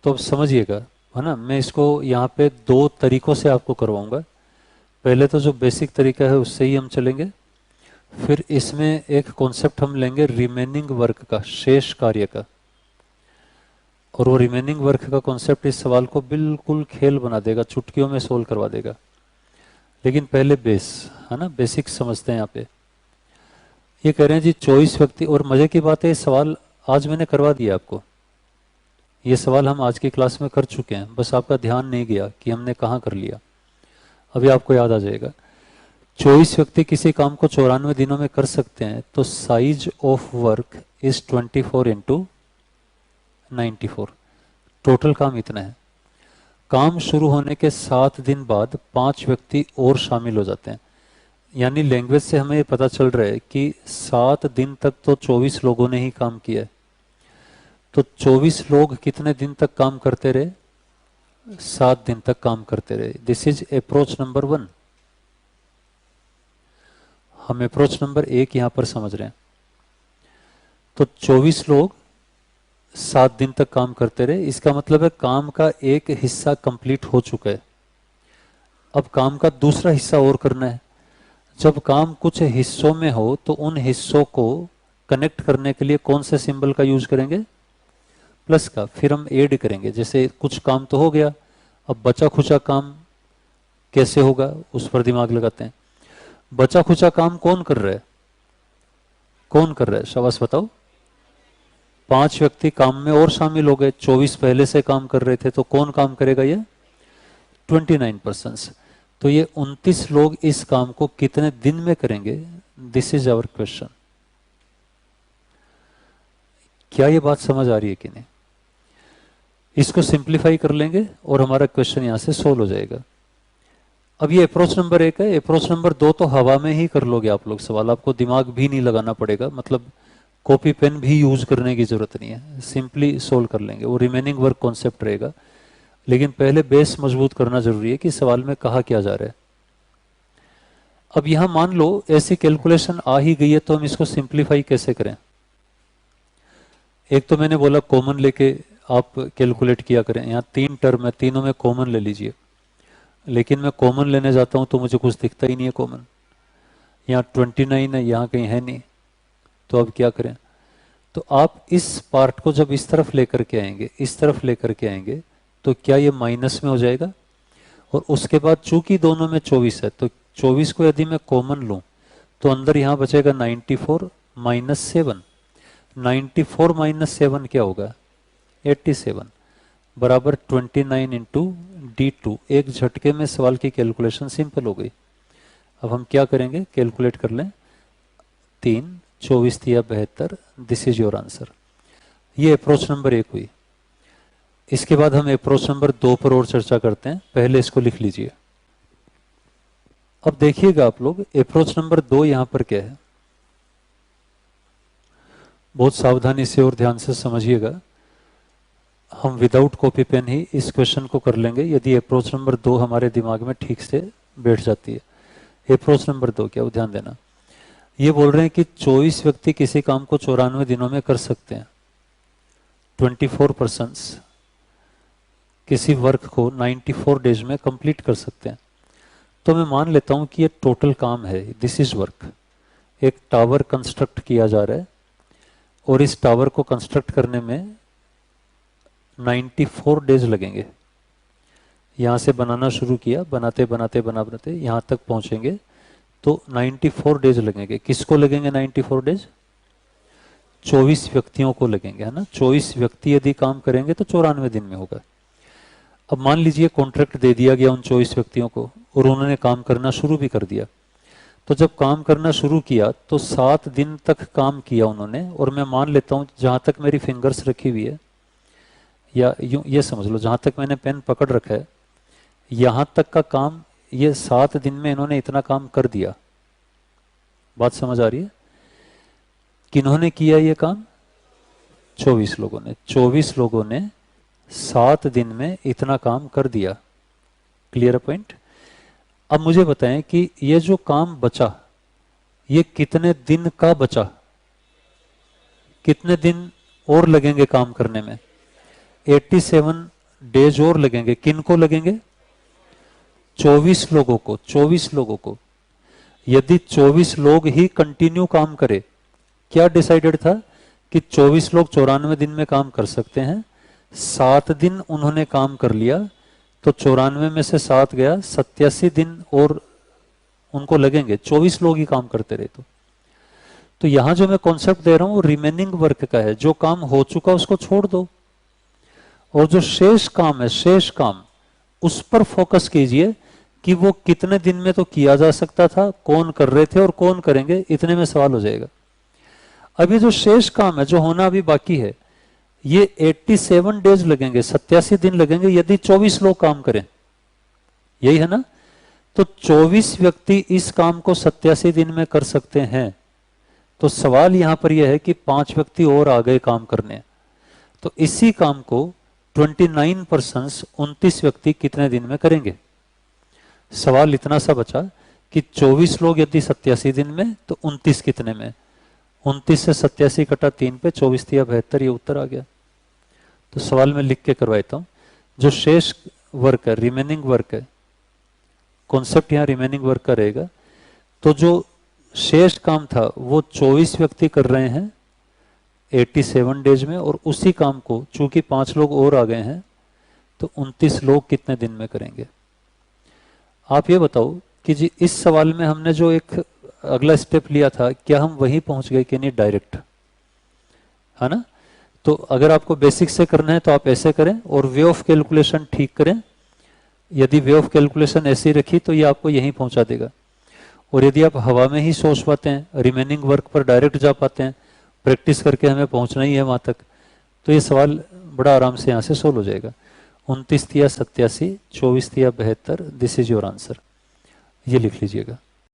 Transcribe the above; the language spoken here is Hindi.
तो अब समझिएगा, है ना। मैं इसको यहाँ पे दो तरीकों से आपको करवाऊंगा। पहले तो जो बेसिक तरीका है उससे ही हम चलेंगे, फिर इसमें एक कॉन्सेप्ट हम लेंगे रिमेनिंग वर्क का, शेष कार्य का। और वो रिमेनिंग वर्क का कॉन्सेप्ट इस सवाल को बिल्कुल खेल बना देगा, चुटकियों में सोल्व करवा देगा। लेकिन पहले बेस, है ना, बेसिक समझते हैं यहाँ पे। ये कह रहे हैं जी 24 व्यक्ति, और मजे की बात है ये सवाल आज मैंने करवा दिया आपको। ये सवाल हम आज की क्लास में कर चुके हैं, बस आपका ध्यान नहीं गया कि हमने कहाँ कर लिया। अभी आपको याद आ जाएगा। 24 व्यक्ति किसी काम को 94 दिनों में कर सकते हैं, तो size of work is 24 into 94। Total काम इतना है। काम शुरू होने के 7 दिन बाद 5 व्यक्ति और शामिल हो जाते हैं। यानी लैंग्वेज से हमें ये पता चल रहा है कि 7 दिन तक तो 24 लोगों ने ही काम किया है। तो 24 लोग कितने दिन तक काम करते रहे? 7 दिन तक काम करते रहे। This is approach number 1। हम अप्रोच नंबर 1 यहां पर समझ रहे हैं। तो 24 लोग 7 दिन तक काम करते रहे, इसका मतलब है काम का एक हिस्सा कंप्लीट हो चुका है। अब काम का दूसरा हिस्सा और करना है। जब काम कुछ हिस्सों में हो तो उन हिस्सों को कनेक्ट करने के लिए कौन से सिंबल का यूज करेंगे? प्लस का। फिर हम ऐड करेंगे। जैसे कुछ काम तो हो गया, अब बचा खुचा काम कैसे होगा उस पर दिमाग लगाते हैं। बचा खुचा काम कौन कर रहा है? कौन कर रहा है? शाबाश बताओ। 5 व्यक्ति काम में और शामिल हो गए। 24 पहले से काम कर रहे थे, तो कौन काम करेगा? ये 29%। तो ये 29 लोग इस काम को कितने दिन में करेंगे? This is our question. क्या ये बात समझ आ रही है कि नहीं? इसको सिंप्लीफाई कर लेंगे और हमारा क्वेश्चन यहां से सोल्व हो जाएगा। अब ये अप्रोच नंबर 1 है। अप्रोच नंबर 2 तो हवा में ही कर लोगे आप लोग सवाल, आपको दिमाग भी नहीं लगाना पड़ेगा, मतलब कॉपी पेन भी यूज करने की जरूरत नहीं है, सिंपली सोल्व कर लेंगे। वो रिमेनिंग वर्क कॉन्सेप्ट रहेगा। लेकिन पहले बेस मजबूत करना जरूरी है कि सवाल में कहा क्या जा रहा है। अब यहां मान लो ऐसी कैलकुलेशन आ ही गई है, तो हम इसको सिंप्लीफाई कैसे करें? एक तो मैंने बोला कॉमन लेके आप कैलकुलेट किया करें। यहाँ 3 टर्म है, तीनों में कॉमन ले लीजिए। लेकिन मैं कॉमन लेने जाता हूं तो मुझे कुछ दिखता ही नहीं है कॉमन। यहाँ 29 है, यहाँ कहीं है नहीं। तो अब क्या करें? तो आप इस पार्ट को जब इस तरफ लेकर के आएंगे, इस तरफ लेकर के आएंगे, तो क्या ये माइनस में हो जाएगा? और उसके बाद चूंकि दोनों में 24 है, तो 24 को यदि मैं कॉमन लूं तो अंदर यहां बचेगा 94 माइनस 7। 94 माइनस 7 क्या होगा? 87 बराबर 29 इंटू D2। एक झटके में सवाल की कैलकुलेशन सिंपल हो गई। अब हम क्या करेंगे? कैलकुलेट कर लें। 3 24 या 72। This is your answer. ये अप्रोच नंबर 1 हुई। इसके बाद हम अप्रोच नंबर 2 पर और चर्चा करते हैं। पहले इसको लिख लीजिए। अब देखिएगा आप लोग, अप्रोच नंबर 2 यहां पर क्या है, बहुत सावधानी से और ध्यान से समझिएगा। हम विदाउट कॉपी पेन ही इस क्वेश्चन को कर लेंगे यदि अप्रोच नंबर 2 हमारे दिमाग में ठीक से बैठ जाती है। अप्रोच नंबर 2 क्या, वो ध्यान देना। ये बोल रहे हैं कि 24 व्यक्ति किसी काम को 94 दिनों में कर सकते हैं। 24% किसी वर्क को 94 डेज में कंप्लीट कर सकते हैं। तो मैं मान लेता हूं कि ये टोटल काम है। This is work. एक टावर कंस्ट्रक्ट किया जा रहा है और इस टावर को कंस्ट्रक्ट करने में 94 डेज लगेंगे। यहां से बनाना शुरू किया, बनाते बनाते बनाते यहां तक पहुंचेंगे तो 94 डेज लगेंगे। किसको लगेंगे 94 डेज? 24 व्यक्तियों को लगेंगे, है ना। 24 व्यक्ति यदि काम करेंगे तो 94 दिन में होगा। अब मान लीजिए कॉन्ट्रैक्ट दे दिया गया उन 24 व्यक्तियों को और उन्होंने काम करना शुरू भी कर दिया। तो जब काम करना शुरू किया तो 7 दिन तक काम किया उन्होंने। और मैं मान लेता हूं जहां तक मेरी फिंगर्स रखी हुई है, या यूं ये समझ लो जहां तक मैंने पेन पकड़ रखा है, यहां तक का काम ये 7 दिन में इन्होंने इतना काम कर दिया। बात समझ आ रही है? किन्होंने किया ये काम? 24 लोगों ने। 24 लोगों ने 7 दिन में इतना काम कर दिया। Clear point? अब मुझे बताएं कि ये जो काम बचा, ये कितने दिन का बचा? कितने दिन और लगेंगे काम करने में? 87 डेज और लगेंगे। किन को लगेंगे? 24 लोगों को, 24 लोगों को। यदि 24 लोग ही कंटिन्यू काम करे, क्या डिसाइडेड था कि 24 लोग 94 दिन में काम कर सकते हैं। 7 दिन उन्होंने काम कर लिया तो 94 में से 7 गया, 87 दिन और उनको लगेंगे, 24 लोग ही काम करते रहे तो यहां जो मैं कॉन्सेप्ट दे रहा हूं वो रिमेनिंग वर्क का है। जो काम हो चुका उसको छोड़ दो, और जो शेष काम है, शेष काम उस पर फोकस कीजिए कि वो कितने दिन में तो किया जा सकता था, कौन कर रहे थे और कौन करेंगे, इतने में सवाल हो जाएगा। अब ये जो शेष काम है, जो होना अभी बाकी है, ये 87 डेज लगेंगे, 87 दिन लगेंगे यदि 24 लोग काम करें, यही है ना। तो 24 व्यक्ति इस काम को 87 दिन में कर सकते हैं। तो सवाल यहां पर यह है कि 5 व्यक्ति और आ गए काम करने, तो इसी काम को 29% 29 व्यक्ति कितने दिन में करेंगे। सवाल इतना सा बचा कि 24 लोग यदि 87 दिन में, तो 29 कितने में। 29 से 87 कटा 3 पे, 24 या 72, ये उत्तर आ गया। तो सवाल में लिख के करवाता हूं। जो शेष वर्क है, रिमेनिंग वर्क है, कॉन्सेप्ट यहां रिमेनिंग वर्क का रहेगा। तो जो शेष काम था वो 24 व्यक्ति कर रहे हैं 87 डेज में, और उसी काम को चूंकि 5 लोग और आ गए हैं तो 29 लोग कितने दिन में करेंगे। आप ये बताओ कि जी इस सवाल में हमने जो एक अगला स्टेप लिया था, क्या हम वहीं पहुंच गए कि नहीं डायरेक्ट, है ना। तो अगर आपको बेसिक से करना है तो आप ऐसे करें और वे ऑफ कैलकुलेशन ठीक करें। यदि वे ऑफ कैलकुलेशन ऐसी रखी तो ये आपको यहीं पहुंचा देगा। और यदि आप हवा में ही सोच पाते हैं, रिमेनिंग वर्क पर डायरेक्ट जा पाते हैं, प्रैक्टिस करके हमें पहुंचना ही है वहां तक, तो ये सवाल बड़ा आराम से यहां से सोल्व हो जाएगा। 29 या 87, 24 या 72, दिस इज योर आंसर, ये लिख लीजिएगा।